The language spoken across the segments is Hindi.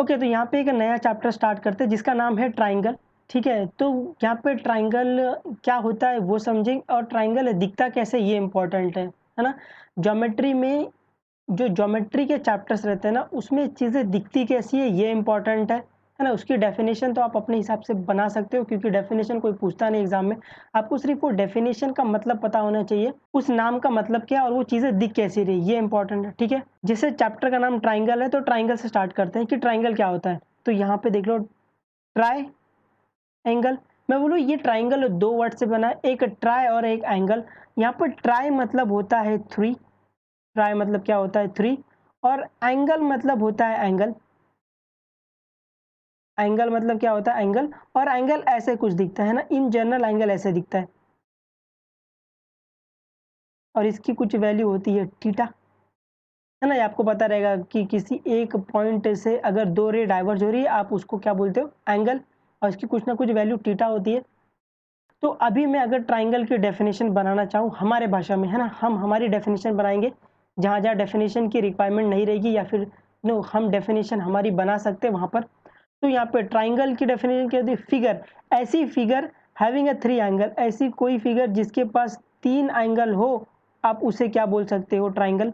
ओके, तो यहाँ पे एक नया चैप्टर स्टार्ट करते हैं जिसका नाम है ट्राइंगल। ठीक है, तो यहाँ पे ट्राइंगल क्या होता है वो समझेंगे, और ट्राइंगल दिखता कैसे ये इंपॉर्टेंट है ना। ज्योमेट्री में जो ज्योमेट्री के चैप्टर्स रहते हैं ना, उसमें चीज़ें दिखती कैसी है ये इंपॉर्टेंट है ना। उसकी डेफिनेशन तो आप अपने हिसाब से बना सकते हो, क्योंकि डेफिनेशन कोई पूछता नहीं एग्जाम में। आपको सिर्फ वो डेफिनेशन का मतलब पता होना चाहिए, उस नाम का मतलब क्या है और वो चीज़ें दिख कैसी रही, ये इंपॉर्टेंट है। ठीक है, जैसे चैप्टर का नाम ट्राइंगल है तो ट्राइंगल से स्टार्ट करते हैं कि ट्राइंगल क्या होता है। तो यहाँ पे देख लो, ट्राई एंगल। मैं बोलूँ ये ट्राइंगल दो वर्ड से बना है, एक ट्राई और एक एंगल। यहाँ पर ट्राई मतलब होता है थ्री, ट्राई मतलब क्या होता है थ्री, और एंगल मतलब होता है एंगल। एंगल मतलब क्या होता है एंगल, और एंगल ऐसे कुछ दिखता है ना, इन जनरल एंगल ऐसे दिखता है, और इसकी कुछ वैल्यू होती है थीटा, है ना। ये आपको पता रहेगा कि किसी एक पॉइंट से अगर दो रे डाइवर्ज हो रही है, आप उसको क्या बोलते हो, एंगल, और इसकी कुछ ना कुछ वैल्यू थीटा होती है। तो अभी मैं अगर ट्राइंगल की डेफिनेशन बनाना चाहूँ हमारे भाषा में, है ना, हम हमारी डेफिनेशन बनाएंगे। जहाँ जहाँ डेफिनेशन की रिक्वायरमेंट नहीं रहेगी, या फिर नो हम डेफिनेशन हमारी बना सकते हैं वहाँ पर। तो यहाँ पे ट्राइंगल की डेफिनेशन क्या होती है, फिगर, ऐसी figure having a three angle, ऐसी कोई फिगर जिसके पास तीन एंगल हो, आप उसे क्या बोल सकते हो, ट्राइंगल।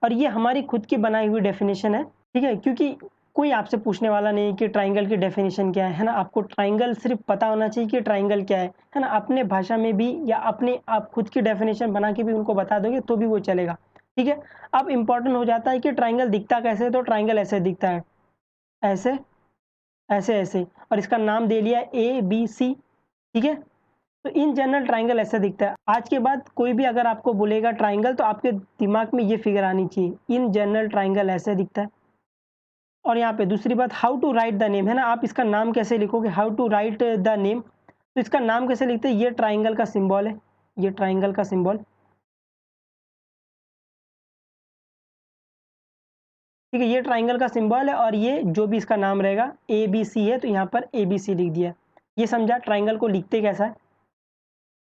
और ये हमारी खुद की बनाई हुई डेफिनेशन है। ठीक है, क्योंकि कोई आपसे पूछने वाला नहीं कि ट्राइंगल की डेफिनेशन क्या है ना। आपको ट्राइंगल सिर्फ पता होना चाहिए कि ट्राइंगल क्या है ना। अपने भाषा में भी या अपने आप खुद की डेफिनेशन बना के भी उनको बता दोगे तो भी वो चलेगा। ठीक है, अब इंपॉर्टेंट हो जाता है कि ट्राइंगल दिखता कैसे है। तो ट्राइंगल ऐसे दिखता है, ऐसे ऐसे ऐसे, और इसका नाम दे लिया ए बी सी। ठीक है, तो इन जनरल ट्राइंगल ऐसा दिखता है। आज के बाद कोई भी अगर आपको बोलेगा ट्राइंगल, तो आपके दिमाग में ये फिगर आनी चाहिए, इन जनरल ट्राइंगल ऐसे दिखता है। और यहाँ पे दूसरी बात, how to write the name, है ना। आप इसका नाम कैसे लिखोगे, how to write the name, तो इसका नाम कैसे लिखते हैं, ये ट्राइंगल का सिंबल है, ये ट्राइंगल का सिंबल। ठीक है, ये ट्राइंगल का सिंबल है, और ये जो भी इसका नाम रहेगा ए बी सी है, तो यहाँ पर ए बी सी लिख दिया। ये समझा ट्राइंगल को लिखते कैसा है।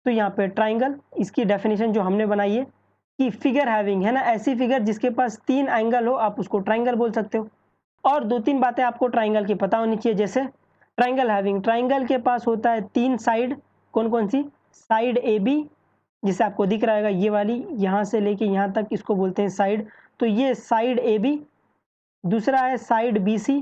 तो यहाँ पे ट्राइंगल, इसकी डेफिनेशन जो हमने बनाई है कि फिगर हैविंग, है ना, ऐसी फिगर जिसके पास तीन एंगल हो, आप उसको ट्राइंगल बोल सकते हो। और दो तीन बातें आपको ट्राइंगल की पता होनी चाहिए, जैसे ट्राइंगल हैविंग, ट्राइंगल के पास होता है तीन साइड। कौन कौन सी, साइड ए बी, जिसे आपको दिख रहा है ये वाली, यहाँ से लेके यहाँ तक इसको बोलते हैं साइड। तो ये साइड ए बी। दूसरा है साइड बी सी,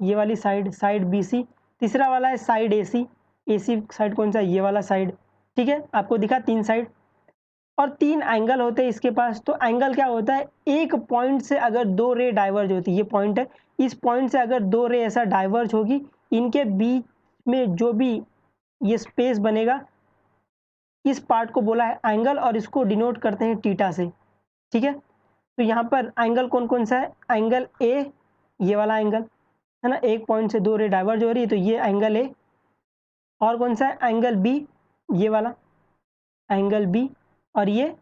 ये वाली साइड, साइड बी सी। तीसरा वाला है side A C, A C side कौन सा, ये वाला साइड। ठीक है, आपको दिखा तीन साइड, और तीन एंगल होते हैं इसके पास। तो एंगल क्या होता है, एक पॉइंट से अगर दो रे डाइवर्ज होती है, ये पॉइंट है, इस पॉइंट से अगर दो रे ऐसा डाइवर्ज होगी, इनके बीच में जो भी ये स्पेस बनेगा, इस पार्ट को बोला है एंगल, और इसको डिनोट करते हैं थीटा से। ठीक है, तो यहाँ पर एंगल कौन कौन सा है, एंगल ए, ये वाला एंगल, है ना, एक पॉइंट से दो रे डाइवर्ज हो रही है तो ये एंगल ए। और कौन सा है, एंगल बी, ये वाला एंगल बी, और ये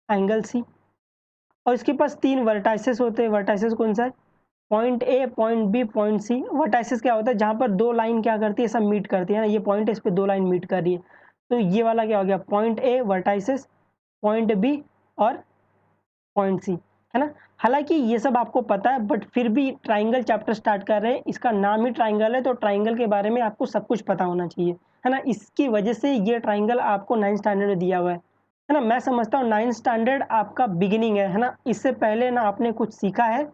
एंगल सी। और इसके पास तीन वर्टाइसेस होते हैं। वर्टाइसेस कौन सा है, point A, point B, point C. Vertices क्या होता है, जहाँ पर दो लाइन क्या करती है, सब मीट करती है ना। ये पॉइंट है, इस पे दो लाइन मीट कर रही है, तो ये वाला क्या हो गया, point A vertices, point B और पॉइंट सी, है ना। हालांकि ये सब आपको पता है, बट फिर भी ट्राइंगल चैप्टर स्टार्ट कर रहे हैं, इसका नाम ही ट्राइंगल है, तो ट्राइंगल के बारे में आपको सब कुछ पता होना चाहिए, है ना। इसकी वजह से ये ट्राइंगल आपको 9th स्टैंडर्ड में दिया हुआ है ना। मैं समझता हूँ 9th स्टैंडर्ड आपका बिगिनिंग है ना। इससे पहले ना आपने कुछ सीखा है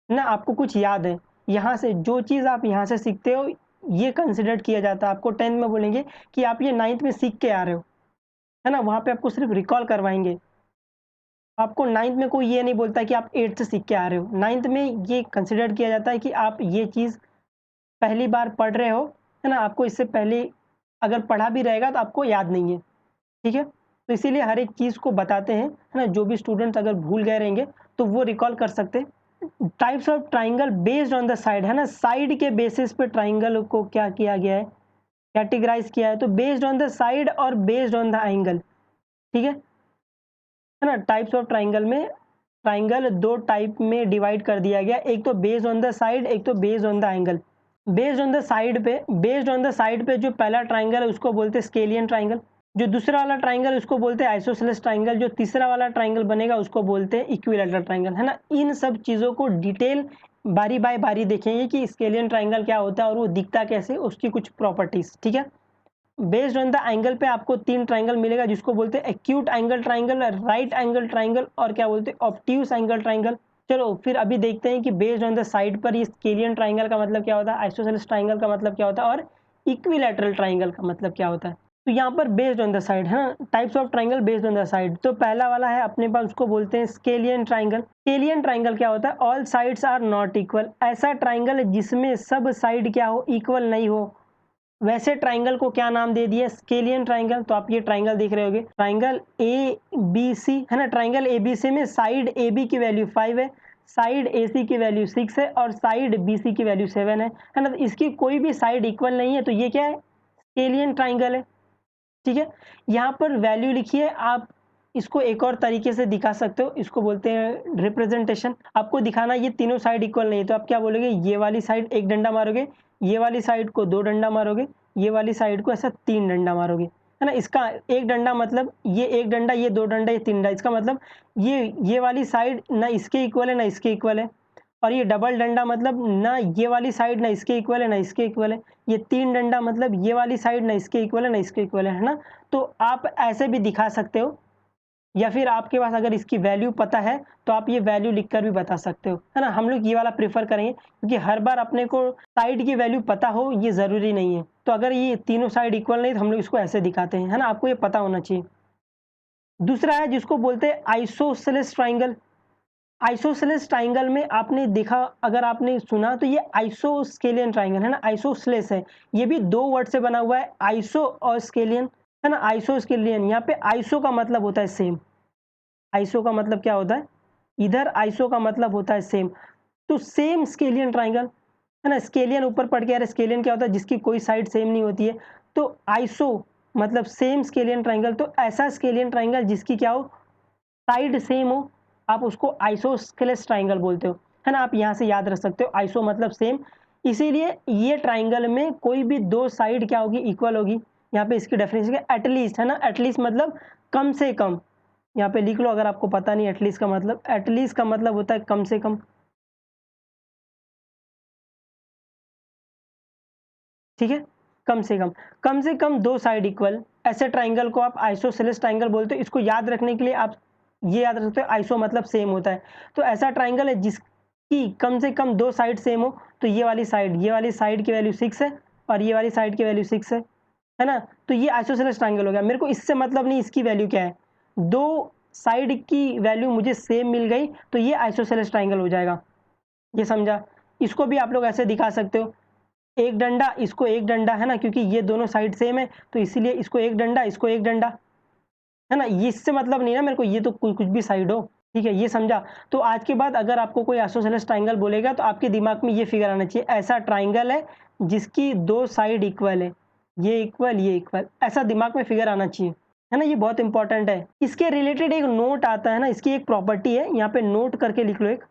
ना आपको कुछ याद है। यहाँ से जो चीज़ आप यहाँ से सीखते हो, ये कंसिडर किया जाता है। आपको 10th में बोलेंगे कि आप ये 9th में सीख के आ रहे हो, है ना। वहाँ पे आपको सिर्फ रिकॉल करवाएंगे। आपको 9th में कोई ये नहीं बोलता कि आप 8th से सीख के आ रहे हो। 9th में ये कंसिडर किया जाता है कि आप ये चीज़ पहली बार पढ़ रहे हो, है ना। आपको इससे पहले अगर पढ़ा भी रहेगा तो आपको याद नहीं है। ठीक है, तो इसीलिए हर एक चीज़ को बताते हैं, है ना। जो भी स्टूडेंट्स अगर भूल गए रहेंगे तो वो रिकॉल कर सकते हैं। Types of triangle based on the side, है ना। साइड के बेसिस पे ट्राइंगल को क्या किया गया है, कैटेगराइज किया है। तो बेस्ड ऑन द साइड और बेस्ड ऑन द एंगल। ठीक है ना। टाइप्स ऑफ ट्राइंगल में ट्राइंगल दो टाइप में डिवाइड कर दिया गया, एक तो बेस्ड ऑन द साइड, एक तो based on the angle. Based on the side पे जो पहला ट्राइंगल है उसको बोलते हैं स्केलियन ट्राइंगल। जो दूसरा वाला ट्राइंगल उसको बोलते हैं आइसोसेलेस ट्राइंगल। जो तीसरा वाला ट्राइंगल बनेगा उसको बोलते हैं इक्विलैटरल ट्राइंगल, है ना। इन सब चीज़ों को डिटेल बारी बाय बारी देखेंगे कि स्केलियन ट्राइंगल क्या होता है और वो दिखता कैसे, उसकी कुछ प्रॉपर्टीज, ठीक है। बेस्ड ऑन द एंगल पे आपको 3 ट्राइंगल मिलेगा, जिसको बोलते हैं acute angle triangle, right angle triangle और क्या बोलते हैं ऑब्ट्यूस एंगल ट्राइंगल। चलो फिर अभी देखते हैं कि बेस्ड ऑन द साइड पर ये स्केलियन ट्राइंगल का मतलब क्या होता है, आइसोसेलेस ट्राइंगल का मतलब क्या होता है और इक्विलैटरल ट्राइंगल का मतलब क्या होता है। तो यहाँ पर बेस्ड ऑन द साइड है ना, types of triangle based on the side. तो पहला वाला है अपने पास, उसको बोलते हैं स्केलियन ट्राइंगल। स्केलियन ट्राइंगल क्या होता है, all sides are not equal, ऐसा ट्राइंगल है जिसमें सब साइड क्या हो, इक्वल नहीं हो, वैसे ट्राइंगल को क्या नाम दे दिया, स्केलियन ट्राइंगल। तो आप ये ट्राइंगल देख रहे होगे, ट्राइंगल ए बी सी है ना, ट्राइंगल ए बी सी में साइड ए बी की वैल्यू 5 है, साइड ए सी की वैल्यू 6 है और साइड बी सी की वैल्यू 7 है ना। तो इसकी कोई भी साइड इक्वल नहीं है, तो ये क्या है, स्केलियन ट्राइंगल है, ठीक है। यहाँ पर वैल्यू लिखिए, आप इसको एक और तरीके से दिखा सकते हो, इसको बोलते हैं रिप्रेजेंटेशन। आपको दिखाना ये तीनों साइड इक्वल नहीं है, तो आप क्या बोलोगे, ये वाली साइड एक डंडा मारोगे, ये वाली साइड को 2 डंडा मारोगे, ये वाली साइड को ऐसा 3 डंडा मारोगे, है ना। इसका एक डंडा मतलब ये एक डंडा, ये 2 डंडा, ये 3 डंडा, इसका मतलब ये वाली साइड ना इसके इक्वल है ना इसके इक्वल है। और ये डबल डंडा मतलब ना ये वाली साइड ना इसके इक्वल है ना इसके इक्वल है। ये 3 डंडा मतलब ये वाली साइड ना इसके इक्वल है ना इसके इक्वल है ना। तो आप ऐसे भी दिखा सकते हो, या फिर आपके पास अगर इसकी वैल्यू पता है तो आप ये वैल्यू लिखकर भी बता सकते हो, है ना। हम लोग ये वाला प्रेफर करेंगे क्योंकि हर बार अपने को साइड की वैल्यू पता हो ये ज़रूरी नहीं है। तो अगर ये तीनों साइड इक्वल नहीं तो हम लोग इसको ऐसे दिखाते हैं, है ना। आपको ये पता होना चाहिए। दूसरा है जिसको बोलते हैं आइसोसेलेस ट्राइंगल। आइसोसेलेस ट्राइंगल में आपने देखा, अगर आपने सुना तो ये आइसोस्केलियन ट्राइंगल है ना, आइसोसेलेस है। ये भी 2 वर्ड से बना हुआ है, आइसो और स्केलियन, है ना। आइसोस्केलियन, यहाँ पे आइसो का मतलब होता है सेम। आइसो का मतलब क्या होता है, इधर आइसो का मतलब होता है सेम। तो सेम स्केलियन ट्राइंगल, है ना। स्केलियन ऊपर पढ़ के आ रहा है, स्केलियन क्या होता है, जिसकी कोई साइड सेम नहीं होती है। तो आइसो मतलब सेम स्केलियन ट्राइंगल, तो ऐसा स्केलियन ट्राइंगल जिसकी क्या हो, साइड सेम हो, आप उसको आइसोस्केलेस ट्राइंगल बोलते हो, है ना। आप यहाँ से याद रख सकते हो, आइसो मतलब सेम, इसीलिए ये ट्राइंगल में कोई भी 2 साइड क्या होगी, इक्वल होगी। यहाँ पे इसकी डेफिनेशन है एटलीस्ट, है ना। एटलीस्ट मतलब कम से कम, यहाँ पे लिख लो अगर आपको पता नहीं एटलीस्ट का मतलब। एटलीस्ट का मतलब होता है कम से कम, ठीक है। कम से कम 2 साइड इक्वल, ऐसे ट्राइंगल को आप आइसोसेलेस ट्राइंगल बोलते हो। इसको याद रखने के लिए आप ये याद रख सकते हो, आइसो मतलब सेम होता है। तो ऐसा ट्राइंगल है जिसकी कम से कम 2 साइड सेम हो। तो ये वाली साइड की वैल्यू 6 है और ये वाली साइड की वैल्यू 6 है ना। तो ये आइसोसेलेस ट्राइंगल हो गया। मेरे को इससे मतलब नहीं इसकी वैल्यू क्या है, 2 साइड की वैल्यू मुझे सेम मिल गई तो ये आइसोसेलेस ट्राइंगल हो जाएगा। ये समझा। इसको भी आप लोग ऐसे दिखा सकते हो, एक डंडा, इसको एक डंडा, है ना, क्योंकि ये दोनों साइड सेम है तो इसीलिए इसको एक डंडा, इसको एक डंडा, है ना। ये इससे मतलब नहीं ना मेरे को, ये तो कुछ भी साइड हो, ठीक है, ये समझा। तो आज के बाद अगर आपको कोई आइसोसेलेस ट्राइंगल बोलेगा तो आपके दिमाग में ये फिगर आना चाहिए, ऐसा ट्राइंगल है जिसकी 2 साइड इक्वल है, ये इक्वल, ऐसा दिमाग में फिगर आना चाहिए, है ना। ये बहुत इंपॉर्टेंट है। इसके रिलेटेड एक नोट आता है ना, इसकी एक प्रॉपर्टी है, यहाँ पे नोट करके लिख लो, एक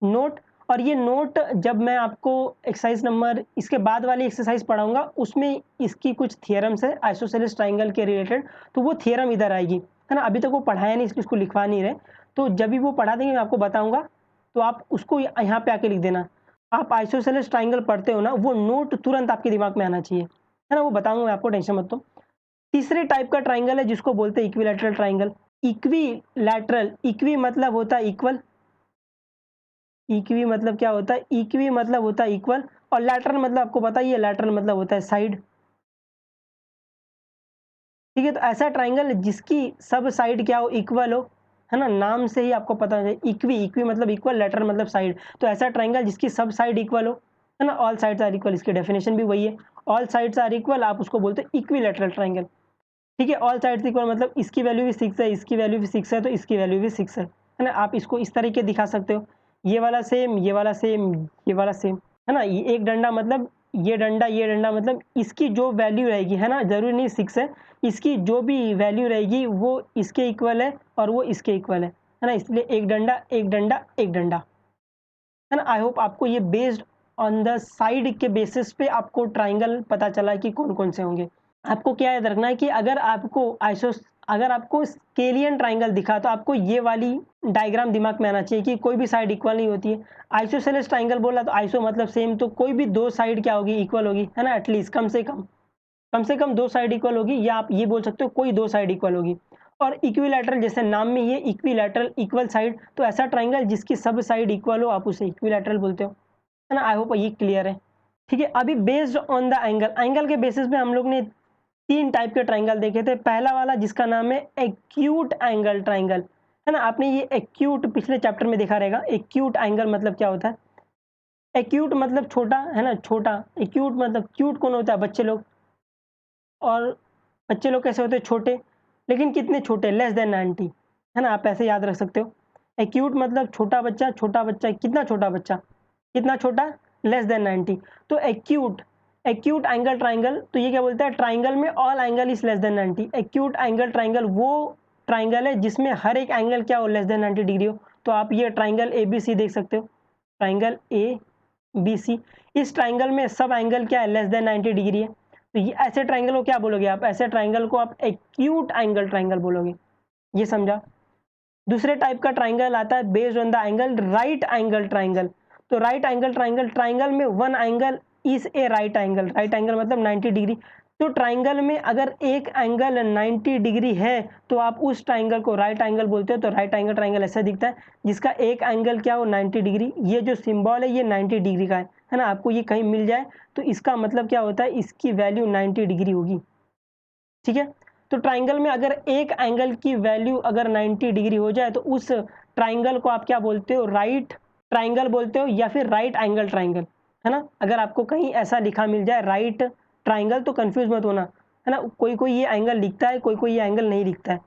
नोट। और ये नोट जब मैं आपको एक्सरसाइज नंबर इसके बाद वाली एक्सरसाइज पढ़ाऊंगा उसमें इसकी कुछ थियरम्स है आइसोसेलेस ट्राइंगल के रिलेटेड, तो वो थियरम इधर आएगी, है ना। अभी तक वो पढ़ाया नहीं इसलिए उसको लिखवा नहीं रहे, तो जब भी वो पढ़ा देंगे मैं आपको बताऊंगा, तो आप उसको यहाँ पे आके लिख देना। आप आइसोसेलेस ट्राइंगल पढ़ते हो ना, वो नोट तुरंत आपके दिमाग में आना चाहिए, है ना। वो बताऊंगा मैं आपको, टेंशन मत लो। तीसरे टाइप का ट्राइंगल है जिसको बोलते हैं इक्विलैटरल ट्राइंगल। इक्विलैटरल, इक्वी मतलब होता है इक्वल, इक्वी मतलब क्या होता है, इक्वी मतलब होता है इक्वल, और लैटरल मतलब आपको पता ही है, लैटरल मतलब होता है साइड, ठीक है। तो ऐसा ट्राइंगल जिसकी सब साइड क्या हो, इक्वल हो, है ना। नाम से ही आपको पता है इक्वी, इक्वी मतलब इक्वल, लैटरल मतलब साइड। तो ऐसा ट्राइंगल जिसकी सब साइड इक्वल हो, है ना। ऑल साइड्स आर इक्वल, इसकी डेफिनेशन भी वही है, ऑल साइड्स आर इक्वल, आप उसको बोलते हैं इक्विलैटरल ट्राइंगल, ठीक है। ऑल साइड्स इक्वल मतलब इसकी वैल्यू भी 6 है, इसकी वैल्यू भी 6 है, तो इसकी वैल्यू भी 6 है ना। आप इसको इस तरीके दिखा सकते हो, ये वाला सेम, ये वाला सेम, ये वाला सेम, है ना। ये एक डंडा मतलब ये डंडा मतलब इसकी जो वैल्यू रहेगी, है ना, ज़रूरी नहीं 6 है, इसकी जो भी वैल्यू रहेगी वो इसके इक्वल है और वो इसके इक्वल है ना। इसलिए एक डंडा, एक डंडा, एक डंडा, है ना। आई होप आपको ये बेस्ड ऑन द साइड के बेसिस पे आपको ट्राइंगल पता चला कि कौन-कौन से होंगे। आपको क्या याद रखना है कि अगर आपको अगर आपको स्केलियन ट्राइंगल दिखा तो आपको ये वाली डायग्राम दिमाग में आना चाहिए कि कोई भी साइड इक्वल नहीं होती है। आइसोसेलेस ट्राइंगल बोला तो आइसो मतलब सेम, तो कोई भी दो साइड क्या होगी, इक्वल होगी, है ना, एटलीस्ट कम से कम दो साइड इक्वल होगी, या आप ये बोल सकते हो कोई दो साइड इक्वल होगी। और इक्विलैटरल, जैसे नाम में ये इक्विलैटरल, इक्वल साइड, तो ऐसा ट्राइंगल जिसकी सब साइड इक्वल हो आप उसे इक्विलैटरल बोलते हो, है ना। आई होप ये क्लियर है। ठीक है, अभी बेस्ड ऑन द एंगल के बेसिस पे हम लोग ने तीन टाइप के ट्राइंगल देखे थे। पहला वाला जिसका नाम है एक्यूट एंगल ट्राइंगल, है ना। आपने ये एक्यूट पिछले चैप्टर में देखा रहेगा। एक्यूट एंगल मतलब क्या होता है? एक्यूट मतलब छोटा, है ना, छोटा। एक्यूट मतलब क्यूट कौन होता है? बच्चे लोग। और बच्चे लोग कैसे होते हैं? छोटे, लेकिन कितने छोटे? लेस देन 90, है ना। आप ऐसे याद रख सकते हो। एक्यूट मतलब छोटा बच्चा, कितना छोटा बच्चा? कितना छोटा? Less than 90। तो एक्यूट एंगल ट्राइंगल, तो ये क्या बोलता है? ट्राइंगल में all angle is less than 90। Acute angle triangle वो ट्राइंगल है जिसमें हर एक एंगल क्या हो? लेस देन 90 डिग्री हो। तो आप ये ट्राइंगल ए बी सी देख सकते हो, ट्राइंगल ए बी सी। इस ट्राइंगल में सब एंगल क्या है? लेस देन 90 डिग्री है। तो ये ऐसे ट्राइंगल को क्या बोलोगे आप? ऐसे ट्राइंगल को आप एक्यूट एंगल ट्राइंगल बोलोगे। ये समझा। दूसरे टाइप का ट्राइंगल आता है based on the angle, right angle triangle. तो राइट एंगल ट्राइंगल, ट्राइंगल में one angle is a right angle. Right angle मतलब 90 डिग्री। तो ट्राइंगल में अगर एक एंगल 90 डिग्री है तो आप उस ट्राइंगल को राइट एंगल बोलते हो। तो राइट एंगल ट्राइंगल ऐसा दिखता है जिसका एक एंगल क्या हो? 90 डिग्री। ये जो सिंबल है ये 90 डिग्री का है ना। आपको ये कहीं मिल जाए तो इसका मतलब क्या होता है? इसकी वैल्यू 90 डिग्री होगी। ठीक है, तो ट्राइंगल में अगर एक एंगल की वैल्यू अगर 90 डिग्री हो जाए तो उस ट्राइंगल को आप क्या बोलते हो? राइट ट्राइंगल बोलते हो, या फिर राइट एंगल ट्राइंगल, है ना। अगर आपको कहीं ऐसा लिखा मिल जाए राइट ट्राइंगल तो कंफ्यूज मत होना, है ना। कोई कोई ये एंगल लिखता है, कोई कोई ये एंगल नहीं लिखता है।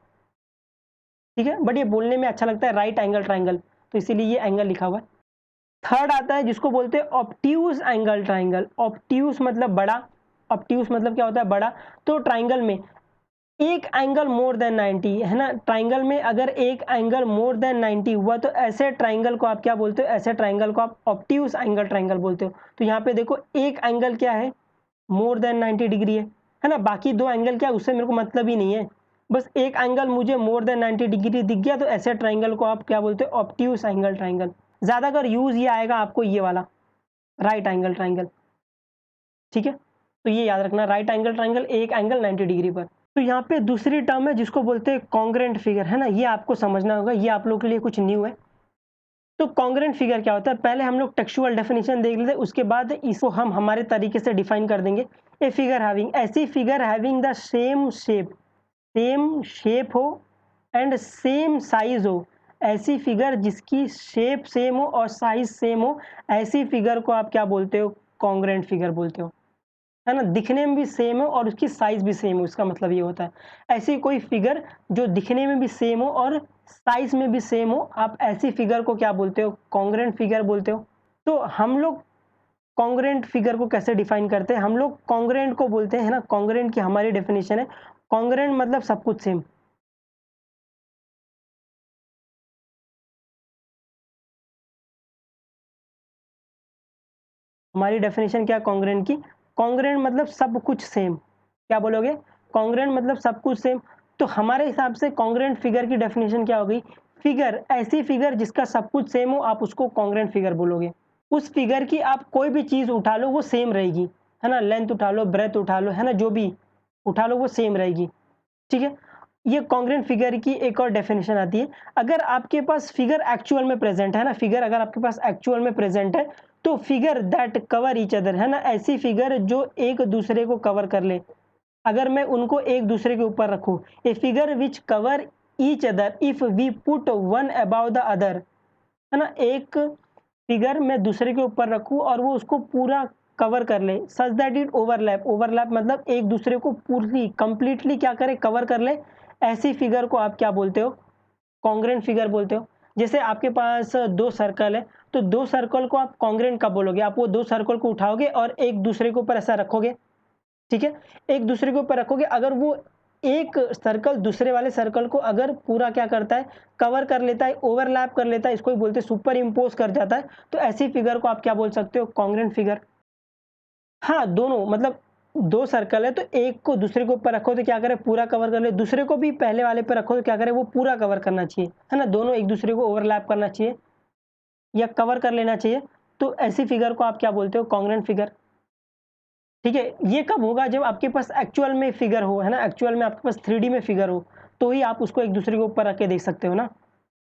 ठीक है, बट ये बोलने में अच्छा लगता है राइट एंगल ट्राइंगल, तो इसीलिए ये एंगल लिखा हुआ है। थर्ड आता है जिसको बोलते हैं ऑब्ट्यूज एंगल ट्राइंगल। ऑब्ट्यूज मतलब बड़ा। ऑब्ट्यूज मतलब क्या होता है? बड़ा। तो ट्राइंगल में एक एंगल मोर देन 90, है ना। ट्राइंगल में अगर एक एंगल मोर देन 90 हुआ तो ऐसे ट्राइंगल को आप क्या बोलते हो? ऐसे ट्राइंगल को आप ऑब्ट्यूज एंगल ट्राइंगल बोलते हो। तो यहाँ पे देखो एक एंगल क्या है? मोर देन 90 डिग्री है ना। बाकी दो एंगल क्या है? उससे मेरे को मतलब ही नहीं है। बस एक एंगल मुझे मोर देन 90 डिग्री दिख गया तो ऐसे ट्राइंगल को आप क्या बोलते हो? Obtuse angle triangle. ज्यादातर यूज ये आएगा आपको ये वाला राइट एंगल ट्राइंगल। ठीक है, तो ये याद रखना, राइट एंगल ट्राइंगल, एक एंगल 90 डिग्री पर। तो यहाँ पे दूसरी टर्म है जिसको बोलते हैं कॉन्ग्रेंट फिगर, है ना। ये आपको समझना होगा, ये आप लोगों के लिए कुछ न्यू है। तो कॉन्ग्रेंट फिगर क्या होता है? पहले हम लोग टेक्सचुअल डेफिनेशन देख लेते हैं, उसके बाद इसको हम हमारे तरीके से डिफाइन कर देंगे। ए फिगर हैविंग, ऐसी figure having the same shape हो एंड सेम साइज हो। ऐसी फिगर जिसकी शेप सेम हो और साइज सेम हो, ऐसी फिगर को आप क्या बोलते हो? कॉन्ग्रेंट फिगर बोलते हो, है ना। दिखने में भी सेम हो और उसकी साइज भी सेम हो, उसका मतलब ये होता है। ऐसी कोई फिगर जो दिखने में भी सेम हो और साइज में भी सेम हो, आप ऐसी फिगर को क्या बोलते हो? कॉन्ग्रेंट फिगर बोलते हो। तो हम लोग कॉन्ग्रेंट फिगर को कैसे डिफाइन करते हैं? हम लोग कॉन्ग्रेंट को बोलते हैं, है ना। कॉन्ग्रेंट की हमारी डेफिनेशन है, कॉन्ग्रेंट मतलब सब कुछ सेम। हमारी डेफिनेशन क्या है कॉन्ग्रेंट की? कॉन्ग्रेंट मतलब सब कुछ सेम। क्या बोलोगे? कॉन्ग्रेंट मतलब सब कुछ सेम। तो हमारे हिसाब से कॉन्ग्रेंट फिगर की डेफिनेशन क्या हो गई? फिगर, ऐसी फिगर जिसका सब कुछ सेम हो, आप उसको कॉन्ग्रेंट फिगर बोलोगे। उस फिगर की आप कोई भी चीज उठा लो वो सेम रहेगी, है ना। लेंथ उठा लो, ब्रेथ उठा लो, है ना, जो भी उठा लो वो सेम रहेगी। ठीक है, ये कॉन्ग्रेंट फिगर की एक और डेफिनेशन आती है। अगर आपके पास फिगर एक्चुअल में प्रेजेंट है ना, फिगर अगर आपके पास एक्चुअल में प्रेजेंट है तो figure that cover each other, है ना। ऐसी फिगर जो एक दूसरे को कवर कर ले। अगर मैं उनको एक दूसरे के ऊपर रखूं, a figure which cover each other if we put one above the other, है ना। एक फिगर मैं दूसरे के ऊपर रखूं और वो उसको पूरा कवर कर ले, such that it overlap. Overlap मतलब एक दूसरे को पूरी कंप्लीटली क्या करे? कवर कर ले। ऐसी फिगर को आप क्या बोलते हो? कॉन्ग्रेंट फिगर बोलते हो। जैसे आपके पास दो सर्कल है, तो दो सर्कल को आप कॉन्ग्रेंट कब बोलोगे? आप वो दो सर्कल को उठाओगे और एक दूसरे के ऊपर ऐसा रखोगे। ठीक है, एक दूसरे के ऊपर रखोगे, अगर वो एक सर्कल दूसरे वाले सर्कल को अगर पूरा क्या करता है? कवर कर लेता है, ओवरलैप कर लेता है, इसको ही बोलते हैं सुपर इम्पोज कर जाता है, तो ऐसी फिगर को आप क्या बोल सकते हो? Congruent figure. हाँ, दोनों मतलब दो सर्कल है तो एक को दूसरे के ऊपर रखो तो क्या करे, पूरा कवर कर ले, दूसरे को भी पहले वाले पे रखो तो क्या करे, वो पूरा कवर करना चाहिए, है ना, दोनों एक दूसरे को ओवरलैप करना चाहिए या कवर कर लेना चाहिए। तो ऐसी फिगर को आप क्या बोलते हो, कॉन्ग्रुएंट फिगर। ठीक है, ये कब होगा, जब आपके पास एक्चुअल में फिगर हो, है ना, एक्चुअल में आपके पास 3D में फिगर हो, तो ही आप उसको एक दूसरे के ऊपर रख के देख सकते हो ना।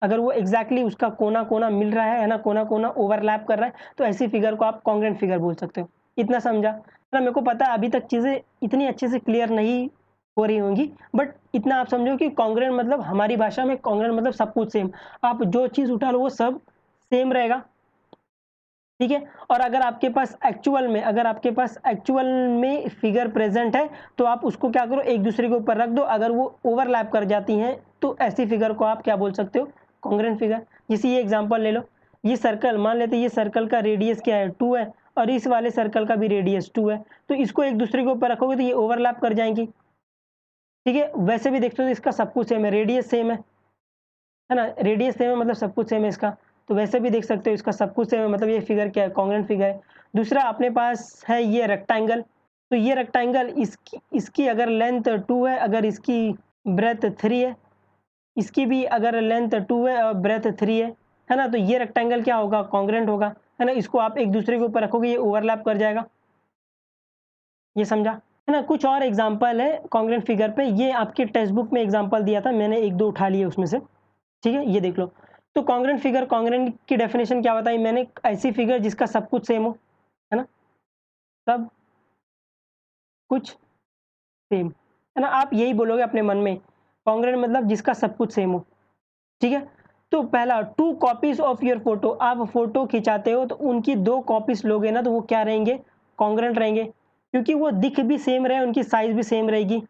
अगर वो एग्जैक्टली उसका कोना कोना मिल रहा है ना, कोना कोना ओवरलैप कर रहा है, तो ऐसी फिगर को आप कॉन्ग्रुएंट फिगर बोल सकते हो। इतना समझा ना, मेरे को पता है अभी तक चीज़ें इतनी अच्छे से क्लियर नहीं हो रही होंगी, बट इतना आप समझो कि कॉन्ग्रुएंट मतलब हमारी भाषा में कॉन्ग्रुएंट मतलब सब कुछ सेम, आप जो चीज़ उठा लो वो सब सेम रहेगा। ठीक है, और अगर आपके पास एक्चुअल में, अगर आपके पास एक्चुअल में फिगर प्रेजेंट है, तो आप उसको क्या करो, एक दूसरे के ऊपर रख दो, अगर वो ओवरलैप कर जाती हैं तो ऐसी फिगर को आप क्या बोल सकते हो, कॉन्ग्रुएंट फिगर। जैसे ये एग्जांपल ले लो, ये सर्कल मान लेते हैं, ये सर्कल का रेडियस क्या है, 2 है, और इस वाले सर्कल का भी रेडियस 2 है, तो इसको एक दूसरे के ऊपर रखोगे तो ये ओवरलैप कर जाएंगी। ठीक है, वैसे भी देखते हो तो इसका सब कुछ सेम है, रेडियस सेम है ना, रेडियस सेम है मतलब सब कुछ सेम है इसका। तो वैसे भी देख सकते हो इसका सब कुछ सेम है, मतलब ये फिगर क्या है, कॉन्ग्रुएंट फिगर है। दूसरा अपने पास है ये रेक्टेंगल, तो ये रेक्टेंगल इसकी इसकी अगर लेंथ 2 है, अगर इसकी ब्रेथ 3 है, इसकी भी अगर लेंथ 2 है और ब्रेथ 3 है ना, तो ये रेक्टेंगल क्या होगा, कॉन्ग्रुएंट होगा, है ना। इसको आप एक दूसरे के ऊपर रखोगे, ये ओवरलैप कर जाएगा। ये समझा, है ना। कुछ और एग्जांपल है कॉन्ग्रुएंट फिगर पे, ये आपके टेक्स्ट बुक में एग्जांपल दिया था, मैंने 1-2 उठा लिए उसमें से। ठीक है, ये देख लो। तो कॉन्ग्रुएंट फिगर, कॉन्ग्रुएंट की डेफिनेशन क्या बताई मैंने, ऐसी फिगर जिसका सब कुछ सेम हो, है ना, सब कुछ सेम, है ना। आप यही बोलोगे अपने मन में, कॉन्ग्रुएंट मतलब जिसका सब कुछ सेम हो। ठीक है, तो पहला, 2 कॉपीज ऑफ योर फोटो, आप फोटो खिंचाते हो तो उनकी 2 कॉपीज लोगे ना, तो वो क्या रहेंगे, कॉन्ग्रुएंट रहेंगे, क्योंकि वो दिख भी सेम रहे, उनकी साइज भी सेम रहेगी,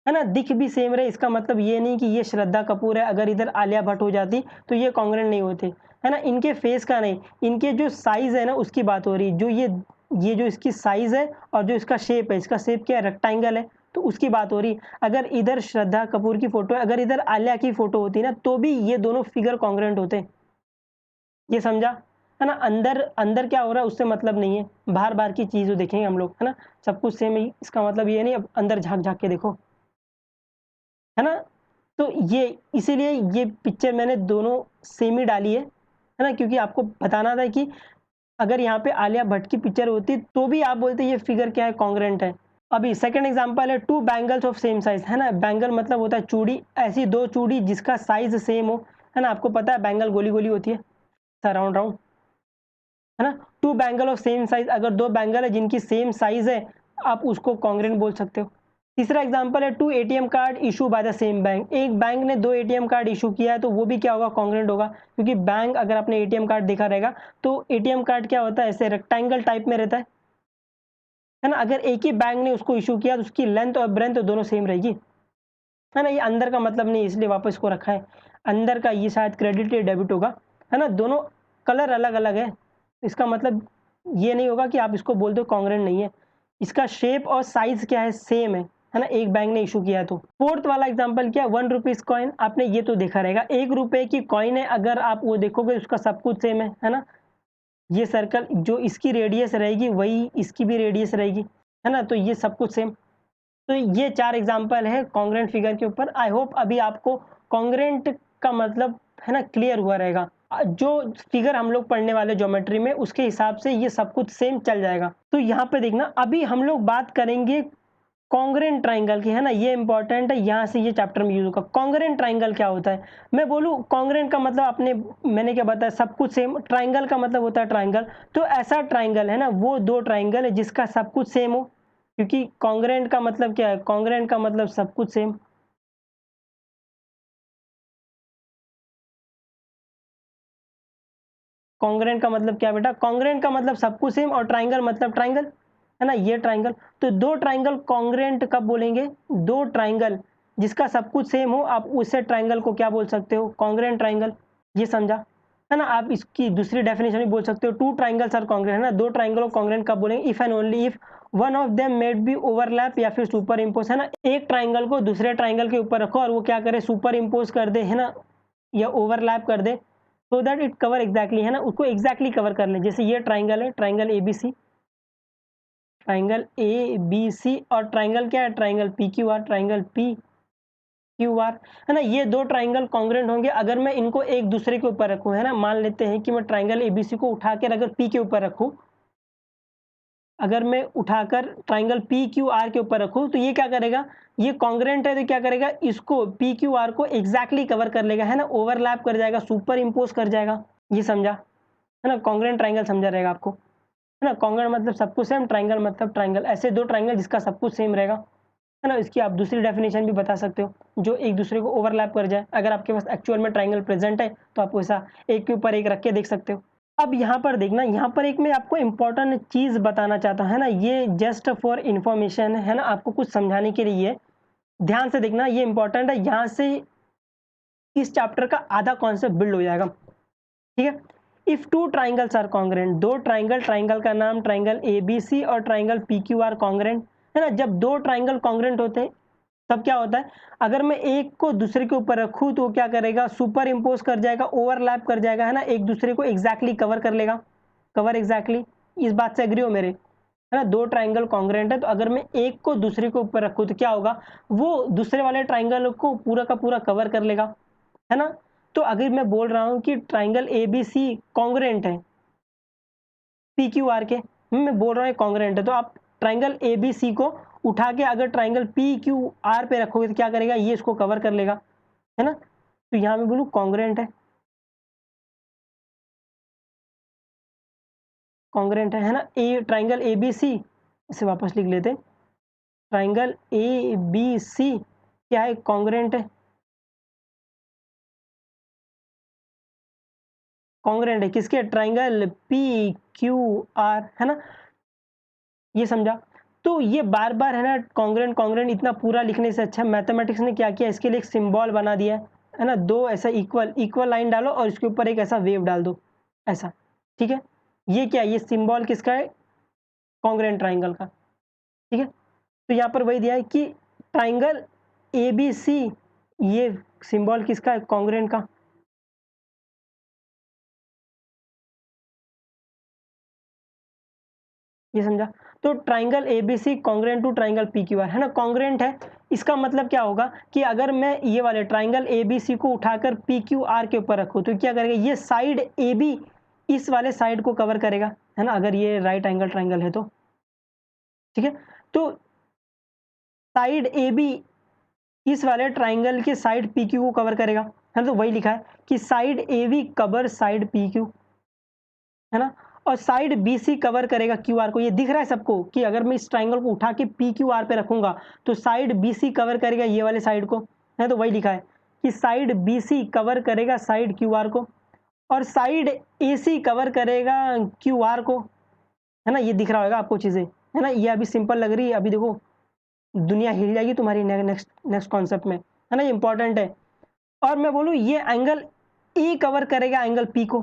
है ना। दिख भी सेम रहे, इसका मतलब ये नहीं कि ये श्रद्धा कपूर है, अगर इधर आलिया भट्ट हो जाती तो ये कॉन्ग्रुएंट नहीं होते, है ना। इनके फेस का नहीं, इनके जो साइज है ना उसकी बात हो रही है, जो ये जो इसकी साइज है और जो इसका शेप है, इसका शेप क्या है, रेक्टेंगल है, तो उसकी बात हो रही। अगर इधर श्रद्धा कपूर की फोटो है, अगर इधर आलिया की फोटो होती ना, तो भी ये दोनों फिगर कॉन्ग्रुएंट होते। ये समझा, है ना। अंदर अंदर क्या हो रहा है उससे मतलब नहीं है, बाहर बाहर की चीज़ देखेंगे हम लोग, है ना। सब कुछ सेम ही, इसका मतलब ये नहीं अब अंदर झाँक झाँक के देखो, है ना। तो ये इसीलिए ये पिक्चर मैंने दोनों सेम ही डाली है ना, क्योंकि आपको बताना था कि अगर यहाँ पे आलिया भट्ट की पिक्चर होती तो भी आप बोलते ये फिगर क्या है, कॉन्ग्रुएंट है। अभी सेकंड एग्जांपल है, 2 बैंगल्स ऑफ सेम साइज, है ना। बैंगल मतलब होता है चूड़ी, ऐसी 2 चूड़ी जिसका साइज सेम हो, है ना। आपको पता है बैंगल गोली गोली होती है, राउंड राउंड, है ना। 2 बैंगल ऑफ सेम साइज, अगर 2 बैंगल है जिनकी सेम साइज है, आप उसको कॉन्ग्रुएंट बोल सकते हो। तीसरा एग्जांपल है, 2 ATM card issue by the same bank, एक बैंक ने 2 एटीएम कार्ड इशू किया है, तो वो भी क्या होगा, कॉन्ग्रुएंट होगा, क्योंकि बैंक, अगर आपने एटीएम कार्ड देखा रहेगा तो एटीएम कार्ड क्या होता है, ऐसे रेक्टेंगल टाइप में रहता है ना। अगर एक ही बैंक ने उसको इशू किया तो उसकी लेंथ और ब्रेथ दोनों सेम रहेगी, है ना। ये अंदर का मतलब नहीं, इसलिए वापस को रखा है। अंदर का ये शायद क्रेडिट या डेबिट होगा, है ना। दोनों कलर अलग अलग है, इसका मतलब ये नहीं होगा कि आप इसको बोल दो कॉन्ग्रुएंट नहीं है। इसका शेप और साइज क्या है, सेम है ना, एक बैंक ने इशू किया है तो। फोर्थ वाला एग्जांपल क्या, 1 रुपीज कॉइन, आपने ये तो देखा रहेगा, 1 रुपए की कॉइन है, अगर आप वो देखोगे उसका सब कुछ सेम है ना। ये सर्कल जो इसकी रेडियस रहेगी वही इसकी भी रेडियस रहेगी, है ना। तो ये सब कुछ सेम। तो ये 4 एग्जांपल है कॉन्ग्रुएंट फिगर के ऊपर। आई होप अभी आपको कॉन्ग्रुएंट का मतलब, है ना, क्लियर हुआ रहेगा। जो फिगर हम लोग पढ़ने वाले ज्योमेट्री में, उसके हिसाब से ये सब कुछ सेम चल जाएगा। तो यहाँ पे देखना, अभी हम लोग बात करेंगे कॉन्ग्रुएंट ट्रायंगल की, है ना। ये इंपॉर्टेंट है, यहाँ से ये चैप्टर में यूज होगा। कॉन्ग्रुएंट ट्रायंगल क्या होता है, मैं बोलूँ कॉन्ग्रुएंट का मतलब आपने, मैंने क्या बताया, सब कुछ सेम। ट्रायंगल का मतलब होता है ट्रायंगल, तो ऐसा ट्रायंगल है ना, वो 2 ट्रायंगल है जिसका सब कुछ सेम हो, क्योंकि कॉन्ग्रुएंट का मतलब क्या है, कॉन्ग्रुएंट का मतलब सब कुछ सेम। कॉन्ग्रुएंट का मतलब क्या बेटा, कॉन्ग्रुएंट का मतलब सब कुछ सेम, और ट्रायंगल मतलब ट्रायंगल, है ना, ये ट्रायंगल। तो 2 ट्रायंगल कॉन्ग्रुएंट कब बोलेंगे, 2 ट्रायंगल जिसका सब कुछ सेम हो, आप उससे ट्रायंगल को क्या बोल सकते हो, कॉन्ग्रुएंट ट्रायंगल। ये समझा, है ना। आप इसकी दूसरी डेफिनेशन भी बोल सकते हो, 2 ट्रायंगल्स आर कॉन्ग्रुएंट, है ना। 2 ट्रायंगल को कॉन्ग्रुएंट कब बोलेंगे, if and only if one of them made be overlap या फिर सुपर इम्पोज, है ना। एक ट्रायंगल को दूसरे ट्रायंगल के ऊपर रखो और वो क्या करे, सुपर इम्पोज कर दे, है ना, या ओवरलैप कर दे, so that it cover exactly, है ना, उसको एग्जैक्टली कवर कर ले। जैसे ये ट्रायंगल है, triangle ABC, triangle A B C और ट्राइंगल क्या है, triangle P Q R, triangle P Q R, है ना। ये दो ट्राइंगल कॉन्ग्रुएंट होंगे अगर मैं इनको एक दूसरे के ऊपर रखूं, है ना। मान लेते हैं कि मैं ट्राइंगल एबीसी को उठाकर अगर पी के ऊपर रखूं, अगर मैं उठाकर ट्राइंगल पी क्यू आर के ऊपर रखूं तो ये क्या करेगा, ये कॉन्ग्रुएंट है तो क्या करेगा, इसको पी क्यू आर को एग्जैक्टली कवर कर लेगा, है ना, ओवरलैप कर जाएगा, सुपर इम्पोज कर जाएगा। ये समझा, है ना। कॉन्ग्रुएंट ट्राइंगल समझा रहेगा आपको, है ना। कॉन्ग्रुएंट मतलब सब कुछ सेम, ट्राइंगल मतलब ट्राइंगल, ऐसे दो ट्राइंगल जिसका सब कुछ सेम रहेगा, है ना। इसकी आप दूसरी डेफिनेशन भी बता सकते हो, जो एक दूसरे को ओवरलैप कर जाए। अगर आपके पास एक्चुअल में ट्राइंगल प्रेजेंट है तो आप वैसा एक के ऊपर एक रख के देख सकते हो। अब यहाँ पर देखना, यहाँ पर एक मैं आपको इम्पोर्टेंट चीज़ बताना चाहता हूँ, है ना। ये जस्ट फॉर इन्फॉर्मेशन है ना, आपको कुछ समझाने के लिए। ध्यान से देखना, ये इंपॉर्टेंट है, यहाँ से इस चैप्टर का आधा कॉन्सेप्ट बिल्ड हो जाएगा, ठीक है। If two triangles are congruent, दो ट्राइंगल, ट्राइंगल का नाम ट्राइंगल एबीसी और ट्राइंगल पीक्यूआर कॉन्ग्रुएंट, है ना। जब दो ट्राइंगल कॉन्ग्रुएंट होते हैं तब क्या होता है, अगर मैं एक को दूसरे के ऊपर रखूं तो क्या करेगा, सुपर इम्पोज कर जाएगा, ओवरलैप कर जाएगा, है ना, एक दूसरे को एग्जैक्टली कवर कर लेगा, कवर एग्जैक्टली। इस बात से एग्री हो मेरे, है ना। दो ट्राइंगल कॉन्ग्रुएंट है तो अगर मैं एक को दूसरे के ऊपर रखूं तो क्या होगा, वो दूसरे वाले ट्राइंगल को पूरा का पूरा कवर कर लेगा, है ना। तो अगर मैं बोल रहा हूं कि ट्राइंगल एबीसी कॉन्ग्रुएंट है पी क्यू आर के, मैं बोल रहा हूँ कॉन्ग्रुएंट है, तो आप ट्राइंगल एबीसी को उठा के अगर ट्राइंगल पी क्यू आर पे रखोगे तो क्या करेगा, ये इसको कवर कर लेगा, है ना। तो यहाँ मैं बोलूँ कॉन्ग्रुएंट है, कॉन्ग्रुएंट है ना। ए ट्राइंगल एबीसी, इसे वापस लिख लेते, ट्राइंगल ए बी सी क्या है, कॉन्ग्रुएंट है, कॉन्ग्रुएंट है किसके, ट्राइंगल पी क्यू आर, है ना। ये समझा। तो ये बार बार, है ना, कॉन्ग्रुएंट कॉन्ग्रुएंट इतना पूरा लिखने से अच्छा मैथमेटिक्स ने क्या किया, इसके लिए एक सिंबल बना दिया है ना। दो ऐसा इक्वल इक्वल लाइन डालो और इसके ऊपर एक ऐसा वेव डाल दो, ऐसा, ठीक है। ये क्या, ये सिंबल किसका है, कॉन्ग्रुएंट ट्राइंगल का, ठीक है। तो यहाँ पर वही दिया है कि ट्राइंगल ए बी सी, ये सिंबल किसका है, कॉन्ग्रुएंट का। ये समझा। तो triangle ABC congruent to triangle PQR, है ना, कॉन्ग्रुएंट है। इसका मतलब क्या होगा कि अगर मैं ये वाले ट्राइंगल एबीसी को उठाकर पीक्यूआर के ऊपर रखूं तो क्या करेगा, ये साइड एबी इस वाले साइड को कवर करेगा, है ना, अगर ये राइट एंगल ट्राइंगल है तो, ठीक है। तो साइड एबी इस वाले ट्राइंगल के साइड पीक्यू को कवर करेगा, है ना। तो वही लिखा है कि side AB cover side PQ, है ना। और साइड बीसी कवर करेगा क्यूआर को। ये दिख रहा है सबको कि अगर मैं इस ट्राइंगल को उठा के पी क्यू आर पे रखूंगा तो साइड बीसी कवर करेगा ये वाले साइड को, है। तो वही लिखा है कि साइड बीसी कवर करेगा साइड क्यू आर को और साइड एसी कवर करेगा क्यू आर को, है ना। ये दिख रहा होगा आपको चीजें, है ना। ये अभी सिंपल लग रही है, अभी देखो दुनिया हिल जाएगी तुम्हारी नेक्स्ट नेक्स्ट कॉन्सेप्ट में, है ना। ये इंपॉर्टेंट है। और मैं बोलूँ ये एंगल ई कवर करेगा एंगल पी को,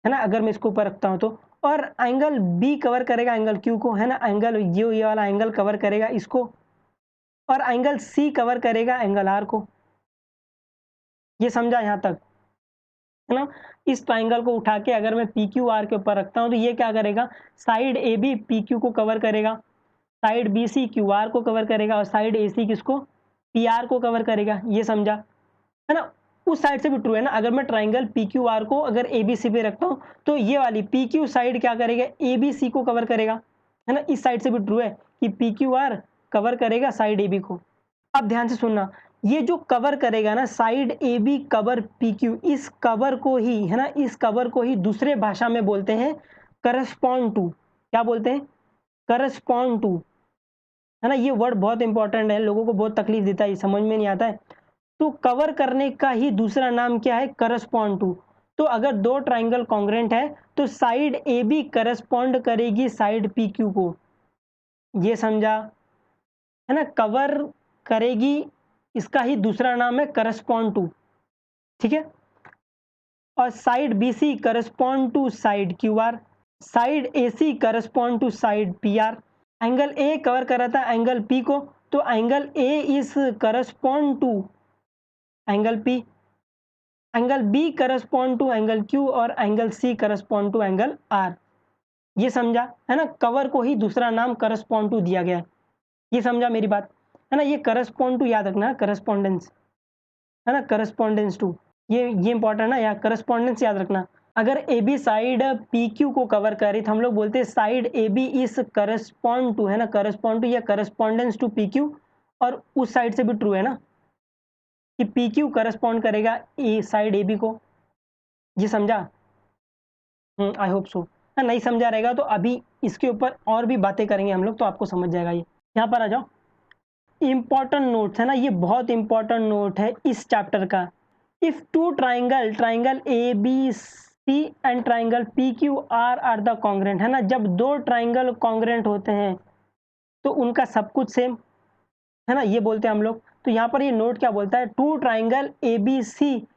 है ना, अगर मैं इसको ऊपर रखता हूं तो। और एंगल बी कवर करेगा एंगल क्यू को, है ना, एंगल ये वाला एंगल कवर करेगा इसको और एंगल सी कवर करेगा एंगल आर को। ये समझा यहाँ तक, है ना। इस ट्राइंगल को उठा के अगर मैं पी क्यू आर के ऊपर रखता हूं तो ये क्या करेगा, side A B P Q को कवर करेगा, side B C Q R को कवर करेगा और साइड ए सी किसको, पी आर को कवर करेगा। ये समझा, है ना। उस साइड से भी ट्रू है ना, अगर मैं ट्राइंगल पी क्यू आर को अगर ए बी सी पे रखता हूं तो ये वाली पी क्यू साइड क्या करेगा, ए बी सी को कवर करेगा, है ना। इस साइड से भी ट्रू है कि पी क्यू आर कवर करेगा साइड ए बी को। अब ध्यान से सुनना, ये जो कवर करेगा ना side A B cover P Q, इस कवर को ही, है ना, इस कवर को ही दूसरे भाषा में बोलते हैं करस्पॉन्ड टू। क्या बोलते हैं, करस्पॉन्ड टू, है ना। ये वर्ड बहुत इंपॉर्टेंट है, लोगों को बहुत तकलीफ देता है, समझ में नहीं आता है। तो कवर करने का ही दूसरा नाम क्या है, करस्पॉन्ड टू। तो अगर दो ट्राइंगल कॉन्ग्रुएंट है तो साइड ए बी करस्पॉन्ड करेगी साइड पी क्यू को। ये समझा, है ना, कवर करेगी, इसका ही दूसरा नाम है करस्पॉन्ड टू, ठीक है। और side B C correspond to side Q R, side A C correspond to side P R. Angle A cover कर रहा था एंगल पी को, तो angle A is correspond to angle P, angle B correspond to angle Q और angle C correspond to angle R. ये समझा, है ना? कवर को ही दूसरा नाम करस्पॉन्ड टू दिया गया है। ये समझा मेरी बात, है ना? ये करस्पॉन्ड टू याद रखना, करस्पॉन्डेंस, है ना? करस्पॉन्डेंस टू, ये इंपॉर्टेंट है, यहाँ करस्पॉन्डेंस याद रखना। अगर A B side P Q को कवर करे तो हम लोग बोलते हैं side A B is correspond to, है ना? करस्पॉन्ड टू या करस्पॉन्डेंस टू पी क्यू, और उस साइड से भी ट्रू है ना कि पी क्यू करस्पॉन्ड करेगा ए साइड ए बी को। ये समझा? I hope so. नहीं समझा रहेगा तो अभी इसके ऊपर और भी बातें करेंगे हम लोग, तो आपको समझ जाएगा ये। यहाँ पर आ जाओ, इंपॉर्टेंट नोट्स है ना, ये बहुत इंपॉर्टेंट नोट है इस चैप्टर का। If two triangle A B C and triangle P Q R the congruent, है ना? जब दो ट्राइंगल कॉन्ग्रेंट होते हैं तो उनका सब कुछ सेम, है ना? ये बोलते हैं हम लोग। तो यहाँ पर ये नोट क्या बोलता है, two triangle A B C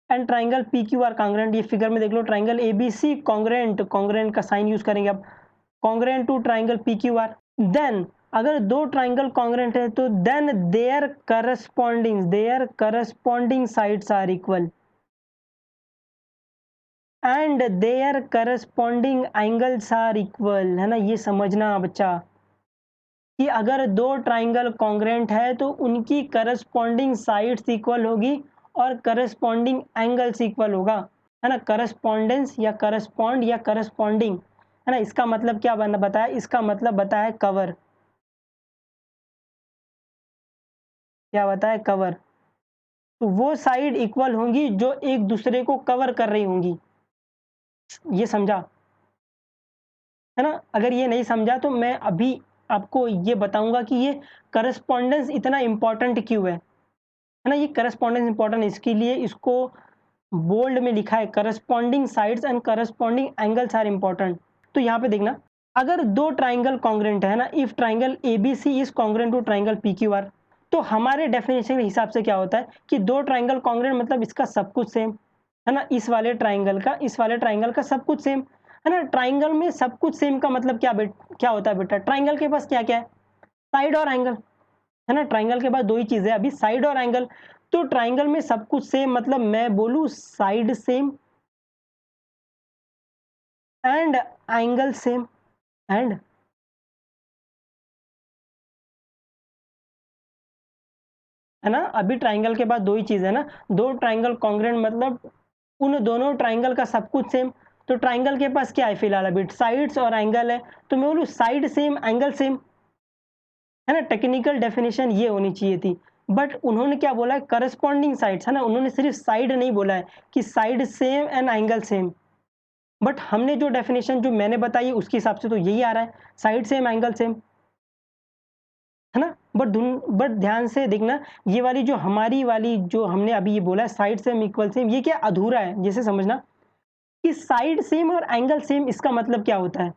and triangle P Q R congruent. ये फिगर में देख लो, triangle A B C congruent, congruent का साइन यूज करेंगे अब, congruent to triangle P Q R. Then अगर दो ट्राइंगल कॉन्ग्रेंट है तो then their corresponding sides are equal and their corresponding angles are equal, है ना? ये समझना बच्चा कि अगर दो ट्राइंगल कॉन्ग्रेंट है तो उनकी करस्पॉन्डिंग साइड्स इक्वल होगी और करस्पॉन्डिंग एंगल्स इक्वल होगा, है ना? करस्पॉन्डेंस या करस्पॉन्ड या करस्पॉन्डिंग, है ना? इसका मतलब क्या बना बताया, इसका मतलब बताया कवर। क्या बताया, कवर। तो वो साइड इक्वल होंगी जो एक दूसरे को कवर कर रही होंगी। ये समझा, है ना? अगर ये नहीं समझा तो मैं अभी आपको ये बताऊंगा कि ये करस्पॉन्डेंस इतना इंपॉर्टेंट क्यों है ना? ये करस्पॉन्डेंस इंपॉर्टेंट इसके लिए इसको बोल्ड में लिखा है, corresponding sides and corresponding angles are important. तो यहाँ पे देखना, अगर दो ट्राइंगल कॉन्ग्रेंट है ना, if triangle ABC is congruent to triangle PQR, तो हमारे डेफिनेशन के हिसाब से क्या होता है कि दो ट्राइंगल कॉन्ग्रेंट मतलब इसका सब कुछ सेम, है ना? इस वाले ट्राइंगल का सब कुछ सेम, है ना? ट्राइंगल में सब कुछ सेम का मतलब क्या होता है बेटा, ट्राइंगल के पास क्या क्या है, साइड और एंगल, है ना? ट्राइंगल के पास दो ही चीजें है अभी, साइड और एंगल। तो ट्राइंगल में सब कुछ सेम मतलब मैं बोलूं side same and angle same and, है ना? अभी ट्राइंगल के बाद दो ही चीज है ना, दो ट्राइंगल कॉन्ग्रेंट मतलब उन दोनों ट्राइंगल का सब कुछ सेम। तो ट्राइंगल के पास क्या है फिलहाल अभी, साइड्स और एंगल है, तो मैं बोलूं साइड सेम एंगल सेम, है ना? टेक्निकल डेफिनेशन ये होनी चाहिए थी, बट उन्होंने क्या बोला है, करस्पॉन्डिंग साइड्स, है ना? उन्होंने सिर्फ साइड नहीं बोला है कि side same and angle same, but हमने जो डेफिनेशन जो मैंने बताई है उसके हिसाब से तो यही आ रहा है, साइड सेम एंगल सेम, है ना? बट ध्यान से देखना, ये वाली जो हमारी वाली जो हमने अभी ये बोला है साइड सेम इक्वल सेम, ये क्या अधूरा है, जैसे समझना कि साइड सेम और एंगल सेम इसका मतलब क्या होता है।